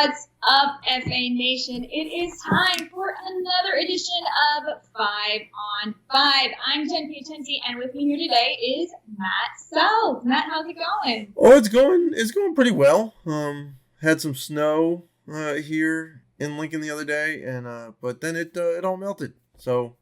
What's up, FA Nation? It is time for another edition of 5 on 5. I'm Jen Piacenti, and with me here today is Matt Selz. Matt, how's it going? Oh, it's going pretty well. Had some snow here in Lincoln the other day, and but then it all melted. So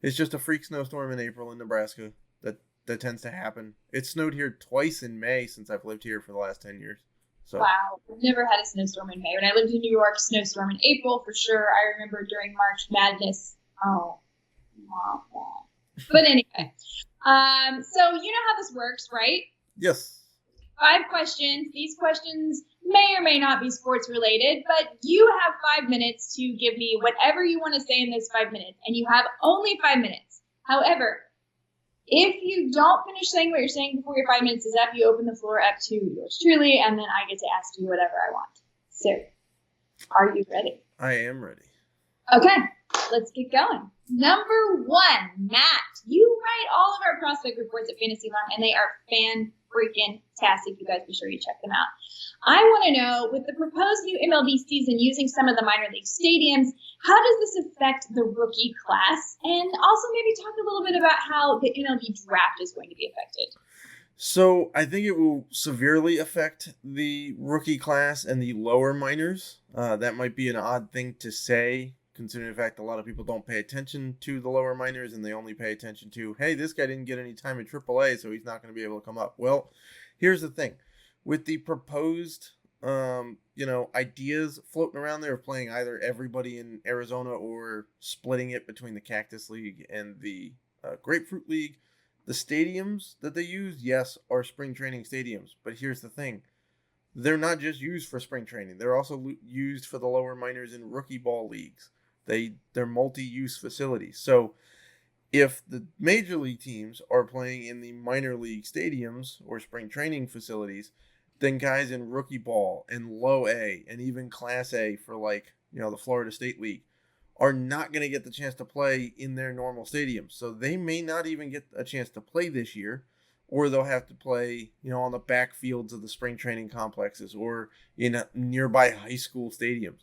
it's just a freak snowstorm in April in Nebraska that tends to happen. It snowed here twice in May since I've lived here for the last 10 years. So wow, I've never had a snowstorm in May. When I lived in New York, snowstorm in April for sure. I remember during March Madness. Oh, but anyway, so you know how this works, right? Yes. 5 questions. These questions may or may not be sports related, but you have 5 minutes to give me whatever you want to say in those 5 minutes, and you have only 5 minutes. However, if you don't finish saying what you're saying before your 5 minutes is up, you open the floor up to yours truly, and then I get to ask you whatever I want. So, are you ready? I am ready. Okay, let's get going. Number 1, Matt, you write all of our prospect reports at Fantasy Alarm, and they are fan-freaking-tastic. You guys be sure you check them out. I want to know, with the proposed new MLB season using some of the minor league stadiums, how does this affect the rookie class? And also maybe talk a little bit about how the MLB draft is going to be affected. So I think it will severely affect the rookie class and the lower minors. That might be an odd thing to say, considering the fact a lot of people don't pay attention to the lower minors and they only pay attention to, hey, this guy didn't get any time in AAA, so he's not going to be able to come up. Well, here's the thing. With the proposed, ideas floating around there of playing either everybody in Arizona or splitting it between the Cactus League and the Grapefruit League, the stadiums that they use, yes, are spring training stadiums. But here's the thing. They're not just used for spring training. They're also used for the lower minors in rookie ball leagues. They're multi-use facilities. So if the major league teams are playing in the minor league stadiums or spring training facilities, then guys in rookie ball and low A and even class A for the Florida State League are not going to get the chance to play in their normal stadiums. So they may not even get a chance to play this year, or they'll have to play, on the backfields of the spring training complexes or in nearby high school stadiums.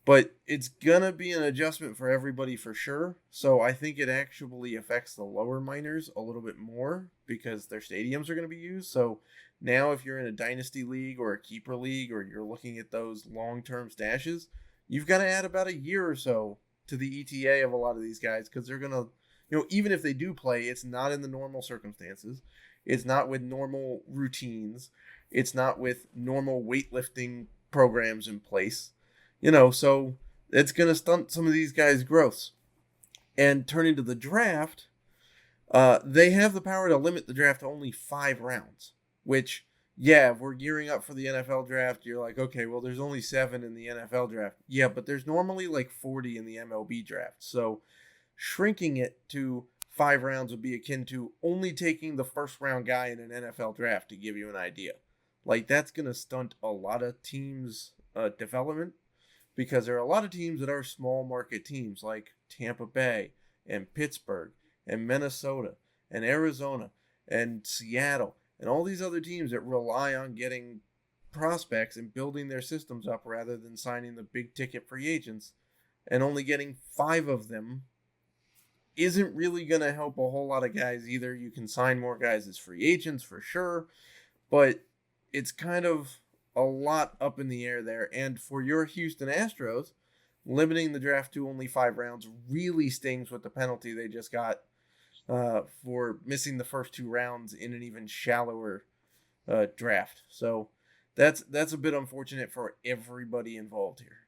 But it's going to be an adjustment for everybody for sure. So I think it actually affects the lower minors a little bit more because their stadiums are going to be used. So now if you're in a dynasty league or a keeper league or you're looking at those long-term stashes, you've got to add about a year or so to the ETA of a lot of these guys because they're going to, even if they do play, it's not in the normal circumstances. It's not with normal routines. It's not with normal weightlifting programs in place. So it's going to stunt some of these guys' growths. And turning to the draft, they have the power to limit the draft to only 5 rounds, which, yeah, if we're gearing up for the NFL draft, you're like, okay, well, there's only 7 in the NFL draft. Yeah, but there's normally like 40 in the MLB draft. So shrinking it to 5 rounds would be akin to only taking the first round guy in an NFL draft, to give you an idea. That's going to stunt a lot of teams' development. Because there are a lot of teams that are small market teams like Tampa Bay and Pittsburgh and Minnesota and Arizona and Seattle and all these other teams that rely on getting prospects and building their systems up rather than signing the big ticket free agents, and only getting 5 of them isn't really going to help a whole lot of guys either. You can sign more guys as free agents for sure, but it's kind of a lot up in the air there. And for your Houston Astros, limiting the draft to only 5 rounds really stings with the penalty they just got for missing the first 2 rounds in an even shallower draft. So that's a bit unfortunate for everybody involved here.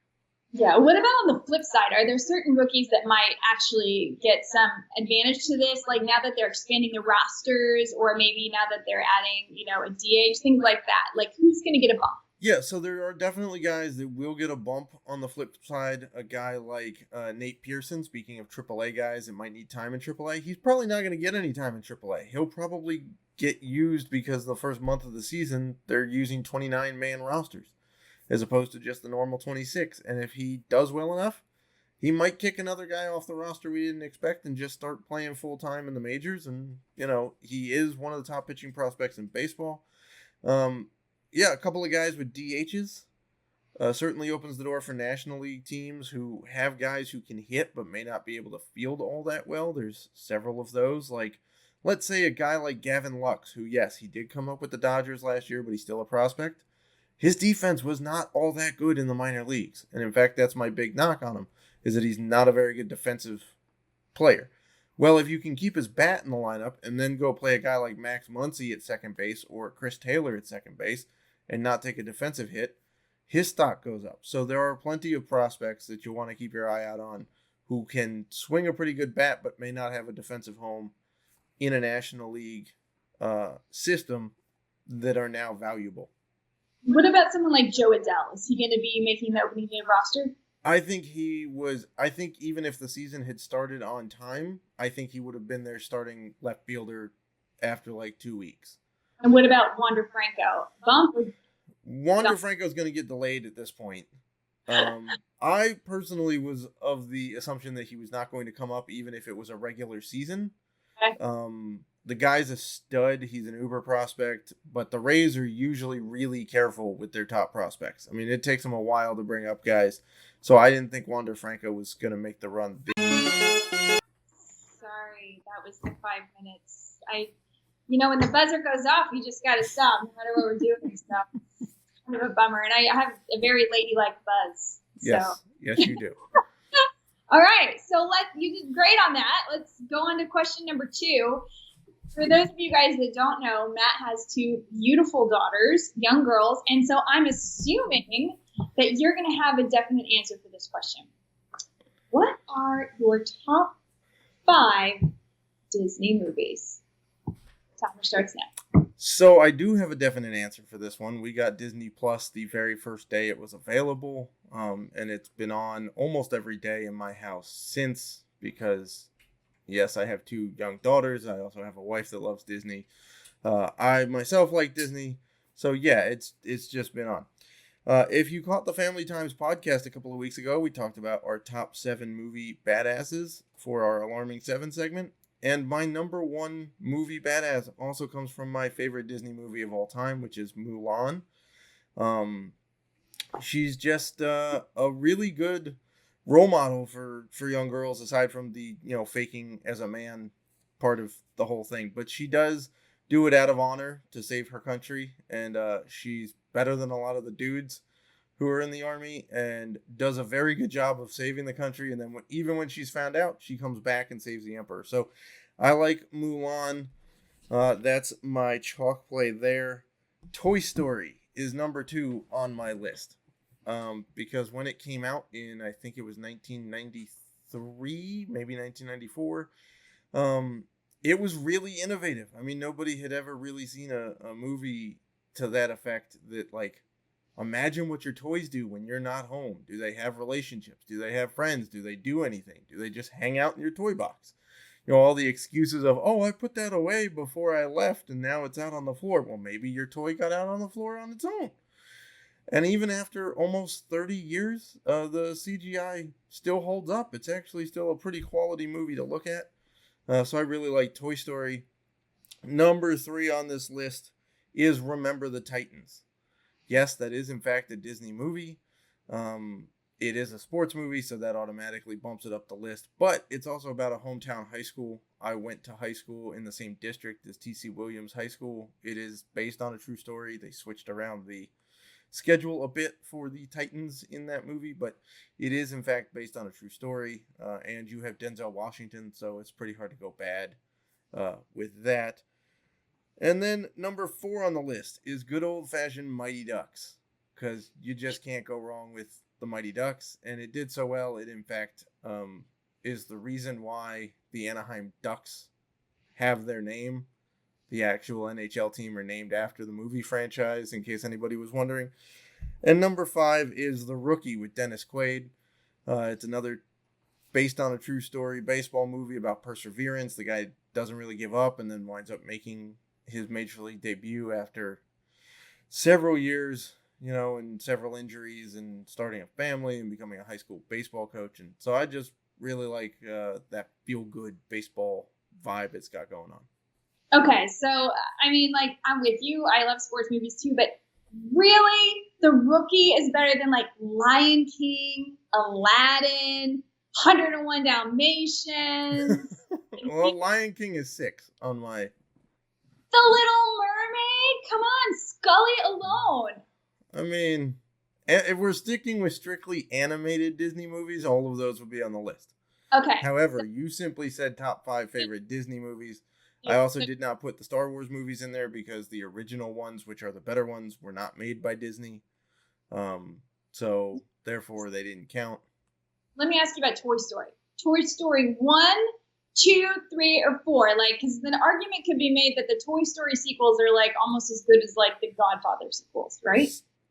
Yeah, what about on the flip side? Are there certain rookies that might actually get some advantage to this? Like now that they're expanding the rosters, or maybe now that they're adding, a DH, things like that. Like who's going to get a bump? Yeah, so there are definitely guys that will get a bump. On the flip side, a guy like Nate Pearson, speaking of AAA guys that might need time in AAA, he's probably not going to get any time in AAA. He'll probably get used because the first month of the season, they're using 29-man rosters as opposed to just the normal 26. And if he does well enough, he might kick another guy off the roster we didn't expect and just start playing full-time in the majors. And, he is one of the top pitching prospects in baseball. A couple of guys with DHs Certainly opens the door for National League teams who have guys who can hit but may not be able to field all that well. There's several of those. Like, let's say a guy like Gavin Lux, who, yes, he did come up with the Dodgers last year, but he's still a prospect. His defense was not all that good in the minor leagues. And in fact, that's my big knock on him, is that he's not a very good defensive player. Well, if you can keep his bat in the lineup and then go play a guy like Max Muncy at second base or Chris Taylor at second base and not take a defensive hit, his stock goes up. So there are plenty of prospects that you want to keep your eye out on who can swing a pretty good bat but may not have a defensive home in a National League system that are now valuable. What about someone like Joe Adell? Is he going to be making the opening day roster? I think he was. I think even if the season had started on time, I think he would have been their starting left fielder after like 2 weeks. And what about Wander Franco? Wander Franco is going to get delayed at this point. I personally was of the assumption that he was not going to come up even if it was a regular season. Okay. The guy's a stud. He's an uber prospect, but the Rays are usually really careful with their top prospects. I mean, it takes them a while to bring up guys. So I didn't think Wander Franco was going to make the run. Sorry, that was the 5 minutes. When the buzzer goes off, we just got to stop no matter what we're doing. So kind of a bummer. And I have a very ladylike buzz. Yes, yes, you do. All right, so you did great on that. Let's go on to question number 2. For those of you guys that don't know, Matt has 2 beautiful daughters, young girls, and so I'm assuming that you're going to have a definite answer for this question. What are your top 5 Disney movies? Timer starts now. So I do have a definite answer for this one. We got Disney Plus the very first day it was available, and it's been on almost every day in my house since, because yes, I have 2 young daughters. I also have a wife that loves Disney. I myself like Disney. So yeah, it's just been on. If you caught the Family Times podcast a couple of weeks ago, we talked about our top 7 movie badasses for our Alarming 7 segment. And my number 1 movie badass also comes from my favorite Disney movie of all time, which is Mulan. She's just a really good role model for young girls, aside from the faking as a man part of the whole thing. But she does do it out of honor to save her country, and she's better than a lot of the dudes who are in the army and does a very good job of saving the country. And then even when she's found out, she comes back and saves the emperor. So I like Mulan. That's my chalk play there. Toy Story is number 2 on my list. Because when it came out in, I think it was 1993, maybe 1994, it was really innovative. I mean, nobody had ever really seen a movie to that effect that, like, imagine what your toys do when you're not home. Do they have relationships? Do they have friends? Do they do anything? Do they just hang out in your toy box? All the excuses of, oh, I put that away before I left and now it's out on the floor. Well, maybe your toy got out on the floor on its own. And even after almost 30 years, the CGI still holds up. It's actually still a pretty quality movie to look at. So I really like Toy Story. Number 3 on this list is Remember the Titans. Yes, that is in fact a Disney movie. It is a sports movie, so that automatically bumps it up the list. But it's also about a hometown high school. I went to high school in the same district as T.C. Williams High School. It is based on a true story. They switched around the schedule a bit for the Titans in that movie, but it is in fact based on a true story. And you have Denzel Washington, so it's pretty hard to go bad with that. And then number 4 on the list is good old-fashioned Mighty Ducks, because you just can't go wrong with the Mighty Ducks, and it did so well. It, in fact, is the reason why the Anaheim Ducks have their name. The actual NHL team are named after the movie franchise, in case anybody was wondering. And number 5 is The Rookie with Dennis Quaid. It's another based on a true story baseball movie about perseverance. The guy doesn't really give up and then winds up making his Major League debut after several years, and several injuries and starting a family and becoming a high school baseball coach. And so I just really like that feel-good baseball vibe it's got going on. Okay, so, I'm with you. I love sports movies too, but Really? The Rookie is better than like Lion King, Aladdin, 101 Dalmatians, Well, Lion King is 6 on my. The Little Mermaid? Come on, Scully alone. I mean, if we're sticking with strictly animated Disney movies, all of those would be on the list. Okay. However, you simply said top 5 favorite Disney movies. I also did not put the Star Wars movies in there because the original ones, which are the better ones, were not made by Disney. So therefore they didn't count. Let me ask you about Toy Story. Toy Story 1, 2, 3, or 4? Like, because the argument could be made that the Toy Story sequels are like almost as good as like the Godfather sequels, right?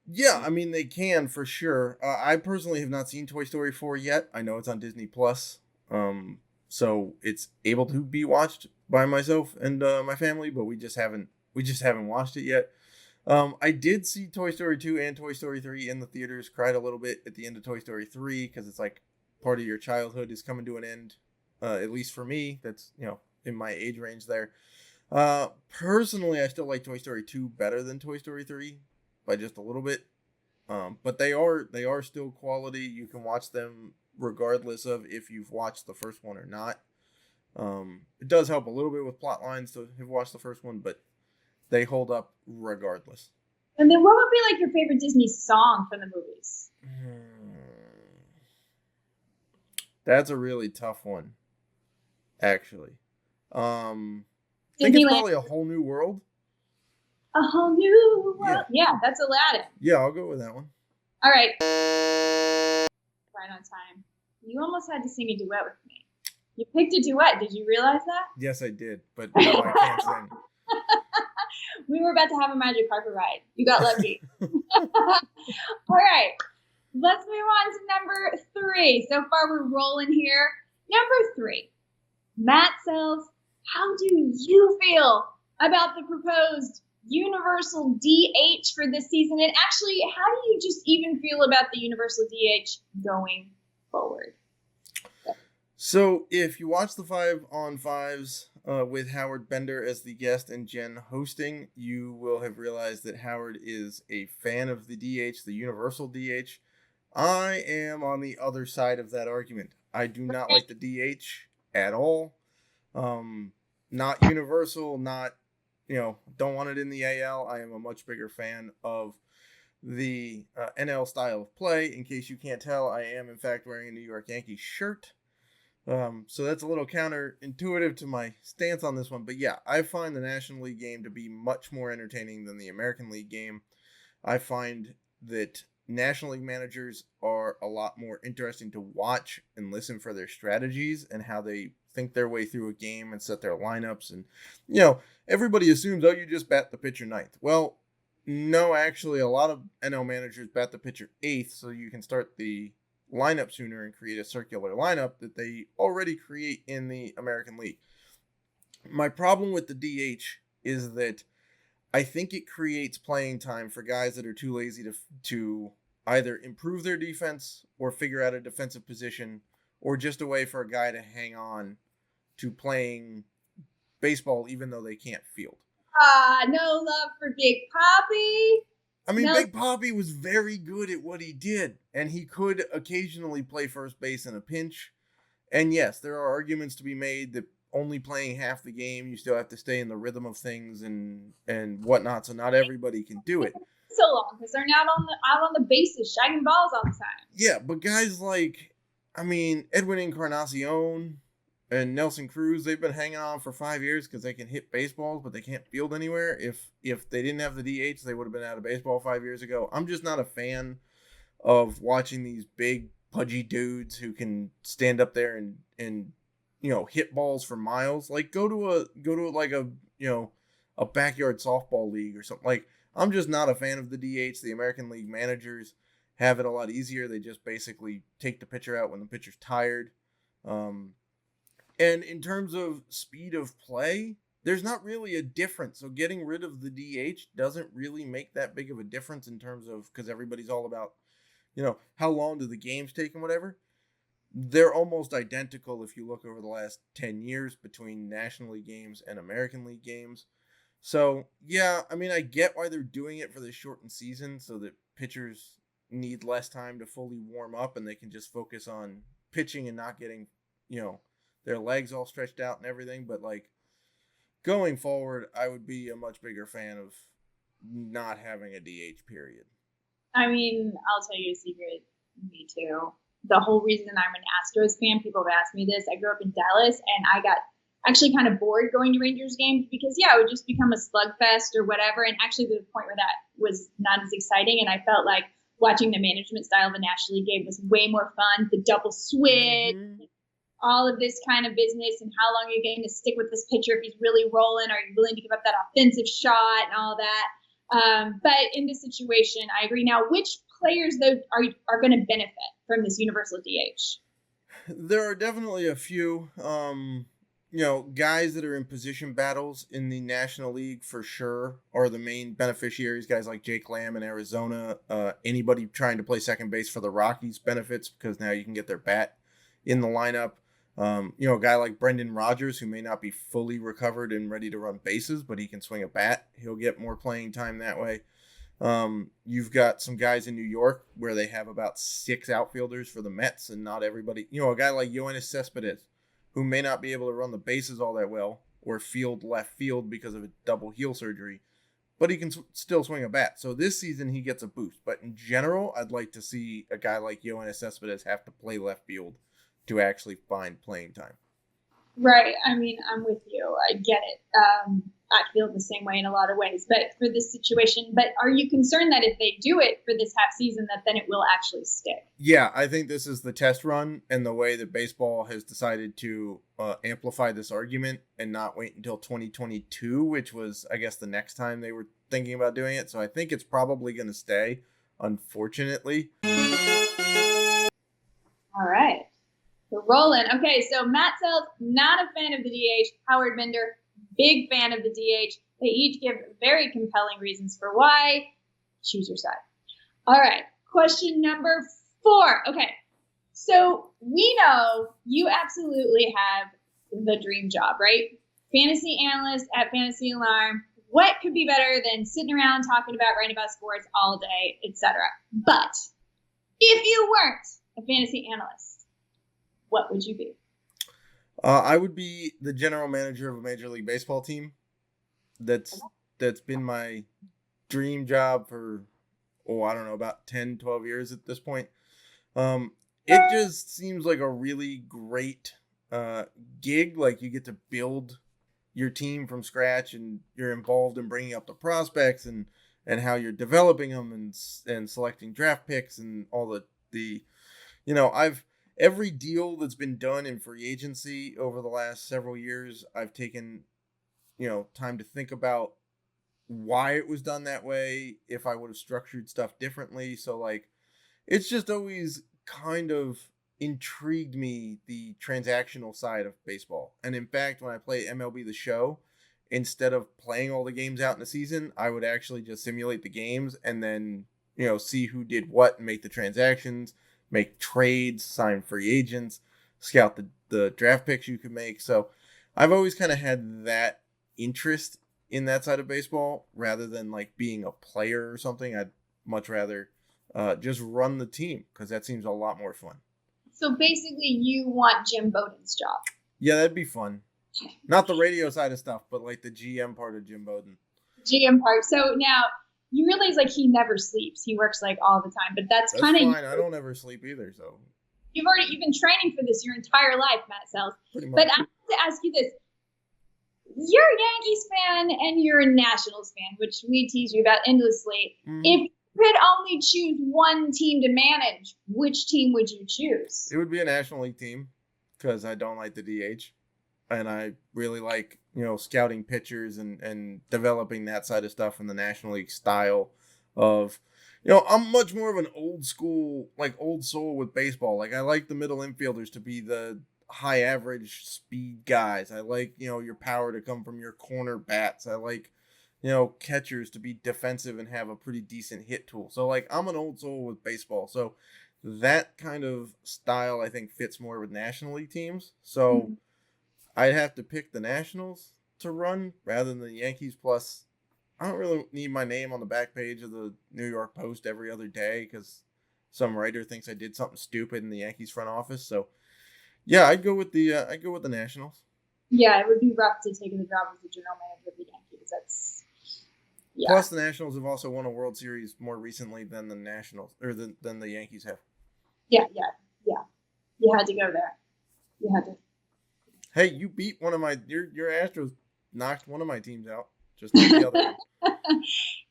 Yeah, I mean they can for sure. I personally have not seen Toy Story 4 yet. I know it's on Disney Plus, so it's able to be watched by myself and my family, but we just haven't watched it yet. I did see Toy Story 2 and Toy Story 3 in the theaters. Cried a little bit at the end of Toy Story 3 because it's like part of your childhood is coming to an end. At least for me, that's in my age range there. Personally, I still like Toy Story 2 better than Toy Story 3 by just a little bit. But they are still quality. You can watch them regardless of if you've watched the first one or not. It does help a little bit with plot lines to have watched the first one, but they hold up regardless. And then what would be like your favorite Disney song from the movies? That's a really tough one, actually. I think it's probably A Whole New World. A Whole New World. Yeah, that's Aladdin. Yeah, I'll go with that one. All right. Right on time. You almost had to sing a duet with me. You picked a duet. Did you realize that? Yes, I did, but no, I can't sing. We were about to have a magic carpet ride. You got lucky. All right. Let's move on to number 3. So far, we're rolling here. Number 3. Matt Selz, how do you feel about the proposed universal DH for this season? And actually, how do you just even feel about the universal DH going forward? So if you watch the 5-on-5s with Howard Bender as the guest and Jen hosting, you will have realized that Howard is a fan of the DH, the universal DH. I am on the other side of that argument. I do not like the DH at all. Not universal, not, don't want it in the AL. I am a much bigger fan of the NL style of play. In case you can't tell, I am in fact wearing a New York Yankees shirt. So that's a little counterintuitive to my stance on this one. But yeah, I find the National League game to be much more entertaining than the American League game. I find that National League managers are a lot more interesting to watch and listen for their strategies and how they think their way through a game and set their lineups. And, everybody assumes, you just bat the pitcher 9th. Well, no, actually, a lot of NL managers bat the pitcher 8th so you can start the lineup sooner and create a circular lineup that they already create in the American League. My problem with the DH is that I think it creates playing time for guys that are too lazy to either improve their defense or figure out a defensive position, or just a way for a guy to hang on to playing baseball even though they can't field. No love for Big Papi. I mean, Big Papi was very good at what he did, and he could occasionally play first base in a pinch. And yes, there are arguments to be made that only playing half the game, you still have to stay in the rhythm of things and whatnot, so not everybody can do it. So long, because they're not out on the bases, shagging balls all the time. Yeah, but guys like, Edwin Encarnacion and Nelson Cruz, they've been hanging on for 5 years because they can hit baseballs, but they can't field anywhere. If they didn't have the DH, they would have been out of baseball 5 years ago. I'm just not a fan of watching these big, pudgy dudes who can stand up there and hit balls for miles. Like, go to a backyard softball league or something. Like, I'm just not a fan of the DH. The American League managers have it a lot easier. They just basically take the pitcher out when the pitcher's tired. And in terms of speed of play, there's not really a difference. So getting rid of the DH doesn't really make that big of a difference in terms of, because everybody's all about, how long do the games take and whatever. They're almost identical if you look over the last 10 years between National League games and American League games. So, yeah, I mean, I get why they're doing it for the shortened season so that pitchers need less time to fully warm up and they can just focus on pitching and not getting, you know, their legs all stretched out and everything. But, like, going forward, I would be a much bigger fan of not having a DH period. I mean, I'll tell you a secret. Me too. The whole reason I'm an Astros fan, people have asked me this. I grew up in Dallas, and I got actually kind of bored going to Rangers games because, yeah, it would just become a slugfest or whatever. And actually, to the point where that was not as exciting. And I felt like watching the management style of a National League game was way more fun. The double switch, all of this kind of business, and how long are you going to stick with this pitcher if he's really rolling? Are you willing to give up that offensive shot and all that? But in this situation, I agree. Now, which players though are going to benefit from this universal DH? There are definitely a few, guys that are in position battles in the National League for sure are the main beneficiaries. Guys like Jake Lamb in Arizona. Anybody trying to play second base for the Rockies benefits because now you can get their bat in the lineup. A guy like Brendan Rodgers, who may not be fully recovered and ready to run bases, but he can swing a bat. He'll get more playing time that way. You've got some guys in New York where they have about 6 outfielders for the Mets, and not everybody. A guy like Yoenis Cespedes, who may not be able to run the bases all that well or field left field because of a double heel surgery, but he can still swing a bat. So this season he gets a boost. But in general, I'd like to see a guy like Yoenis Cespedes have to play left field to actually find playing time. Right. I mean, I'm with you. I get it. I feel the same way in a lot of ways, but for this situation, but are you concerned that if they do it for this half season, that then it will actually stick? Yeah, I think this is the test run and the way that baseball has decided to amplify this argument and not wait until 2022, which was, I guess, the next time they were thinking about doing it. So I think it's probably going to stay, unfortunately. All right. We're rolling. Okay, so Matt Selz, not a fan of the DH. Howard Bender, big fan of the DH. They each give very compelling reasons for why. Choose your side. All right, question number 4. Okay, so we know you absolutely have the dream job, right? Fantasy analyst at Fantasy Alarm. What could be better than sitting around talking about, writing about sports all day, etc.? But if you weren't a fantasy analyst, what would you be? I would be the general manager of a Major League Baseball team. That's been my dream job for, I don't know, about 10, 12 years at this point. It just seems like a really great gig. Like you get to build your team from scratch and you're involved in bringing up the prospects and how you're developing them and selecting draft picks and all the every deal that's been done in free agency over the last several years, I've taken, time to think about why it was done that way, if I would have structured stuff differently. So, like, it's just always kind of intrigued me, the transactional side of baseball. And in fact, when I play MLB The Show, instead of playing all the games out in the season, I would actually just simulate the games and then, see who did what and make the transactions, make trades, sign free agents, scout the draft picks you could make. So I've always kind of had that interest in that side of baseball rather than like being a player or something. I'd much rather just run the team because that seems a lot more fun. So basically you want Jim Bowden's job. Yeah, that'd be fun. Not the radio side of stuff, but like the GM part of Jim Bowden. GM part. So now you realize like he never sleeps. He works like all the time, but that's kind of fine. I don't ever sleep either. So you've been training for this your entire life, Matt Selz. But I have to ask you this: you're a Yankees fan and you're a Nationals fan, which we tease you about endlessly. Mm-hmm. If you could only choose one team to manage, which team would you choose? It would be a National League team because I don't like the DH. And I really like, scouting pitchers and developing that side of stuff in the National League style of, I'm much more of an old soul with baseball. Like I like the middle infielders to be the high average speed guys. I like, your power to come from your corner bats. I like, catchers to be defensive and have a pretty decent hit tool. So like I'm an old soul with baseball. So that kind of style I think fits more with National League teams. So I'd have to pick the Nationals, to run rather than the Yankees. Plus, I don't really need my name on the back page of the New York Post every other day because some writer thinks I did something stupid in the Yankees front office. So, yeah, I'd go with the Nationals. Yeah, it would be rough to take the job as the general manager of the Yankees. That's Plus, the Nationals have also won a World Series more recently than the Nationals or than the Yankees have. Yeah. You had to go there. You had to. Hey, you beat one of my your Astros knocked one of my teams out. Just like the other one.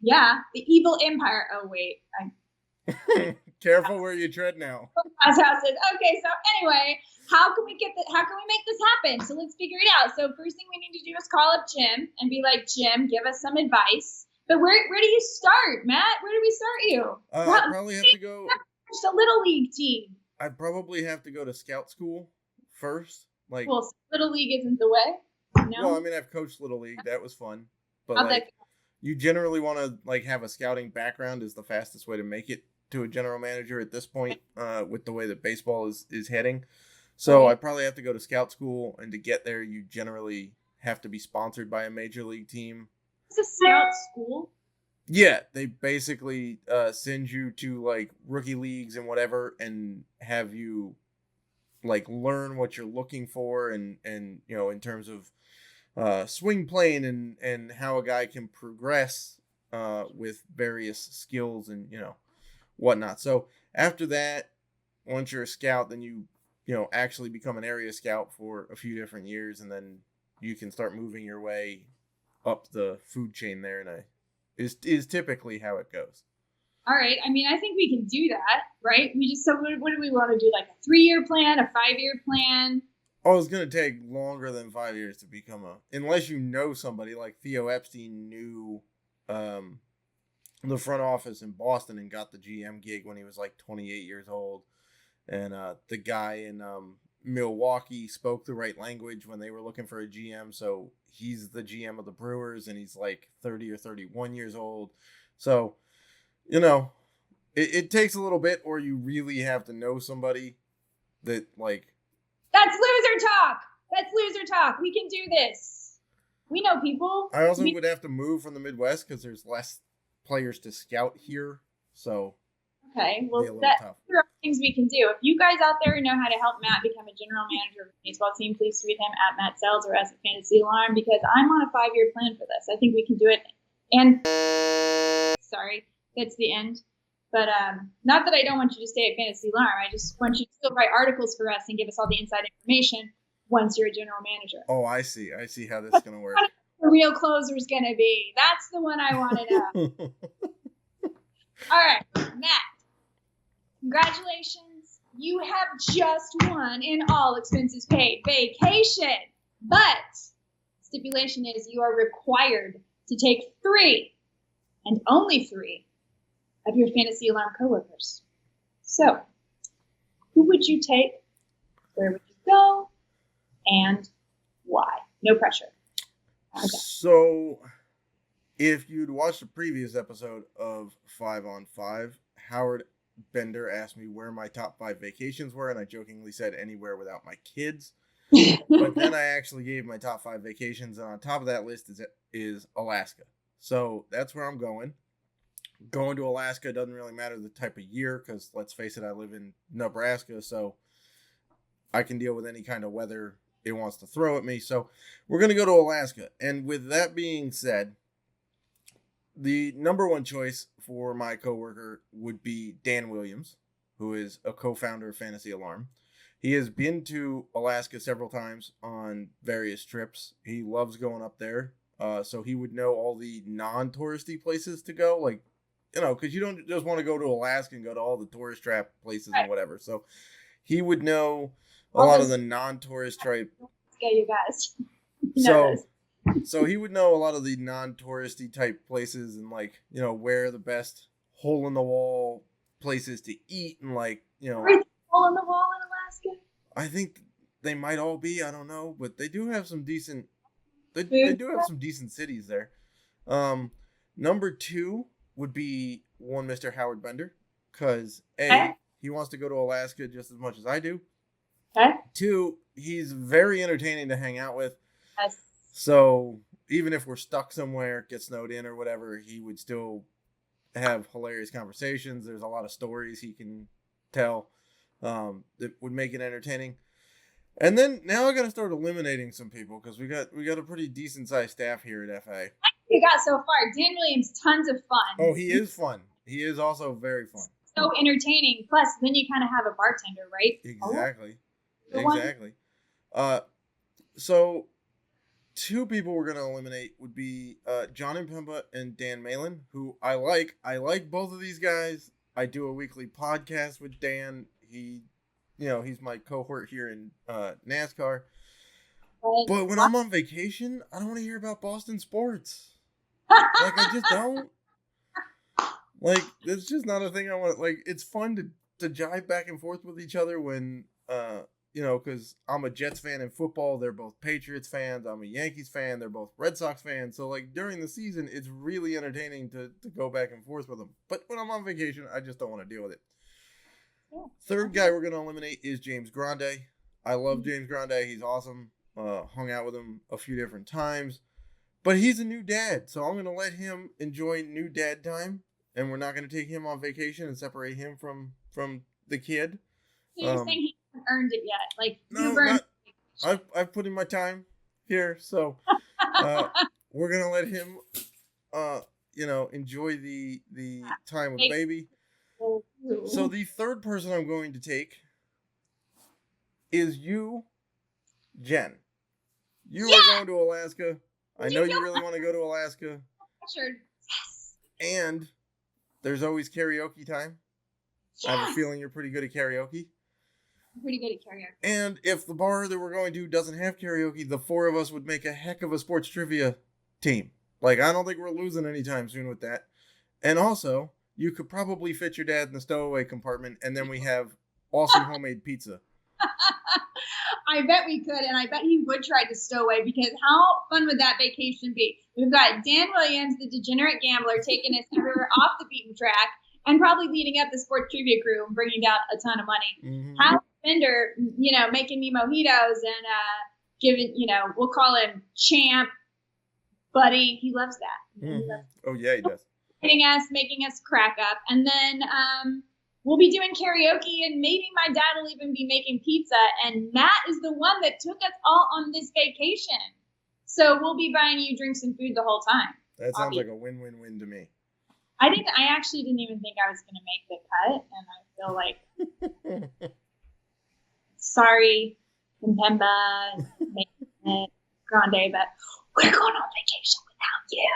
Yeah, the evil empire. Oh wait, Careful where you tread now. houses. Okay, so anyway, how can we make this happen? So let's figure it out. So first thing we need to do is call up Jim and be like, Jim, give us some advice. But where do you start, Matt? Where do we start you? I'd probably have to go. Just a little league team. I'd probably have to go to scout school first. Like, well, little league isn't the way. No. Well, I mean, I've coached little league. That was fun. But How'd like, you generally want to like have a scouting background is the fastest way to make it to a general manager at this point, with the way that baseball is heading. So I probably have to go to scout school, and to get there, you generally have to be sponsored by a major league team. It's a scout school. Yeah, they basically send you to like rookie leagues and whatever, and have you like learn what you're looking for, and you know, in terms of swing playing and how a guy can progress with various skills and, you know, whatnot. So after that, once you're a scout, then you know, actually become an area scout for a few different years, and then you can start moving your way up the food chain there, and is typically how it goes. All right. I mean, I think we can do that, right? So what do we want to do? Like a 3-year plan, a 5-year plan? Oh, it's going to take longer than 5 years to become unless you know somebody like Theo Epstein knew the front office in Boston and got the GM gig when he was like 28 years old. And the guy in Milwaukee spoke the right language when they were looking for a GM. So he's the GM of the Brewers, and he's like 30 or 31 years old. So, you know, it takes a little bit, or you really have to know somebody that like. That's loser talk. That's loser talk. We can do this. We know people. I also would have to move from the Midwest because there's less players to scout here. So. Okay, well, there are things we can do. If you guys out there know how to help Matt become a general manager of a baseball team, please tweet him at Matt Selz or as a fantasy alarm, because I'm on a 5-year plan for this. I think we can do it. And sorry, that's the end. But not that I don't want you to stay at Fantasy Alarm. I just want you to still write articles for us and give us all the inside information once you're a general manager. Oh, I see. I see how this is going to work. The real closer's going to be. That's the one I want to know. All right, Matt. Congratulations. You have just won an all expenses paid vacation. But stipulation is you are required to take 3 and only 3 of your Fantasy Alarm coworkers. So, who would you take? Where would you go? And why? No pressure. Okay. So, if you'd watched the previous episode of 5 on 5, Howard Bender asked me where my top 5 vacations were, and I jokingly said anywhere without my kids. But then I actually gave my top 5 vacations, and on top of that list is Alaska. So that's where I'm going. Going to Alaska doesn't really matter the type of year, because let's face it, I live in Nebraska, so I can deal with any kind of weather it wants to throw at me. So we're going to go to Alaska. And with that being said, the number one choice for my coworker would be Dan Williams, who is a co-founder of Fantasy Alarm. He has been to Alaska several times on various trips. He loves going up there. So he would know all the non-touristy places to go. Like, you know, because you don't just want to go to Alaska and go to all the tourist trap places and whatever. So he would know a lot of the non-tourist type. Okay, you guys. So he would know a lot of the non-touristy type places, and like, you know, where the best hole in the wall places to eat, and like, you know, hole in the wall in Alaska. I think they might all be. I don't know, but they do have some decent. They do have some decent cities there. Number 2 would be one Mr. Howard Bender, because he wants to go to Alaska just as much as I do. 2, he's very entertaining to hang out with. Yes. So even if we're stuck somewhere, get snowed in or whatever, he would still have hilarious conversations. There's a lot of stories he can tell that would make it entertaining. And then now I got to start eliminating some people because we got a pretty decent sized staff here at FA. You got so far. Dan Williams, tons of fun. Oh, he is fun. He is also very fun. So entertaining. Plus, then you kind of have a bartender, right? Exactly. Exactly. So 2 people we're going to eliminate would be John Impemba and Dan Malin, who I like. I like both of these guys. I do a weekly podcast with Dan. He's my cohort here in NASCAR. But when I'm on vacation, I don't want to hear about Boston sports. Like, I just don't. Like, it's just not a thing I want. Like, it's fun to jive back and forth with each other when, because I'm a Jets fan in football. They're both Patriots fans. I'm a Yankees fan. They're both Red Sox fans. So, like, during the season, it's really entertaining to go back and forth with them. But when I'm on vacation, I just don't want to deal with it. Third guy we're going to eliminate is James Grande. I love James Grande. He's awesome. Hung out with him a few different times. But he's a new dad, so I'm going to let him enjoy new dad time. And we're not going to take him on vacation and separate him from the kid. So you're saying he hasn't earned it yet? Like, no, I've put in my time here, so we're going to let him, enjoy the time with baby. So the third person I'm going to take is you, Jen. You are going to Alaska. I know you really want to go to Alaska. Sure. Yes. And there's always karaoke time. Yes. I have a feeling you're pretty good at karaoke. I'm pretty good at karaoke. And if the bar that we're going to doesn't have karaoke, the 4 of us would make a heck of a sports trivia team. Like, I don't think we're losing anytime soon with that. And also, you could probably fit your dad in the stowaway compartment, and then we have awesome homemade pizza. I bet we could, and I bet he would try to stow away, because how fun would that vacation be? We've got Dan Williams, the degenerate gambler, taking us everywhere off the beaten track, and probably leading up the sports trivia crew and bringing down a ton of money. Mm-hmm. Hal Bender, making me mojitos and giving, we'll call him Champ, Buddy. He loves that. Mm-hmm. He loves Oh, yeah, he does. Making us crack up. And then we'll be doing karaoke, and maybe my dad will even be making pizza. And Matt is the one that took us all on this vacation. So we'll be buying you drinks and food the whole time. That sounds like a win-win-win to me. I actually didn't even think I was going to make the cut. And I feel like, sorry, Impemba, Grande, but we're going on vacation without you.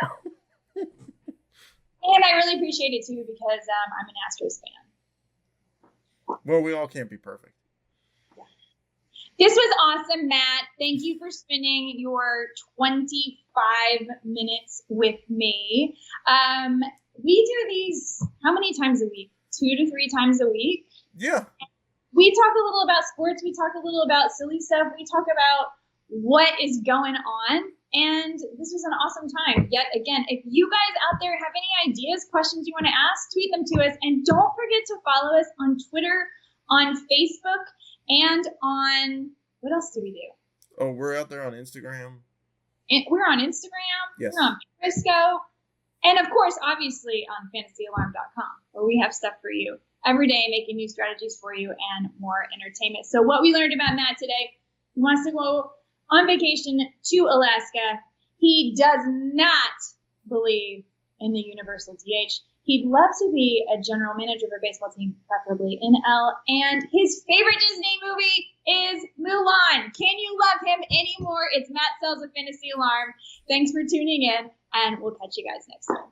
And I really appreciate it, too, because I'm an Astros fan. Well, we all can't be perfect. Yeah. This was awesome, Matt. Thank you for spending your 25 minutes with me. We do these how many times a week? 2 to 3 times a week? Yeah. We talk a little about sports. We talk a little about silly stuff. We talk about what is going on. And this was an awesome time. Yet again, if you guys out there have any ideas, questions you want to ask, tweet them to us. And don't forget to follow us on Twitter, on Facebook, and on, what else do we do? Oh, we're out there on Instagram. We're on Instagram. Yes. We're on Periscope. And of course, obviously on fantasyalarm.com, where we have stuff for you every day, making new strategies for you and more entertainment. So what we learned about Matt today, he wants to go on vacation to Alaska. He does not believe in the universal DH. He'd love to be a general manager of a baseball team, preferably in L. And his favorite Disney movie is Mulan. Can you love him anymore? It's Matt Selz of Fantasy Alarm. Thanks for tuning in, and we'll catch you guys next time.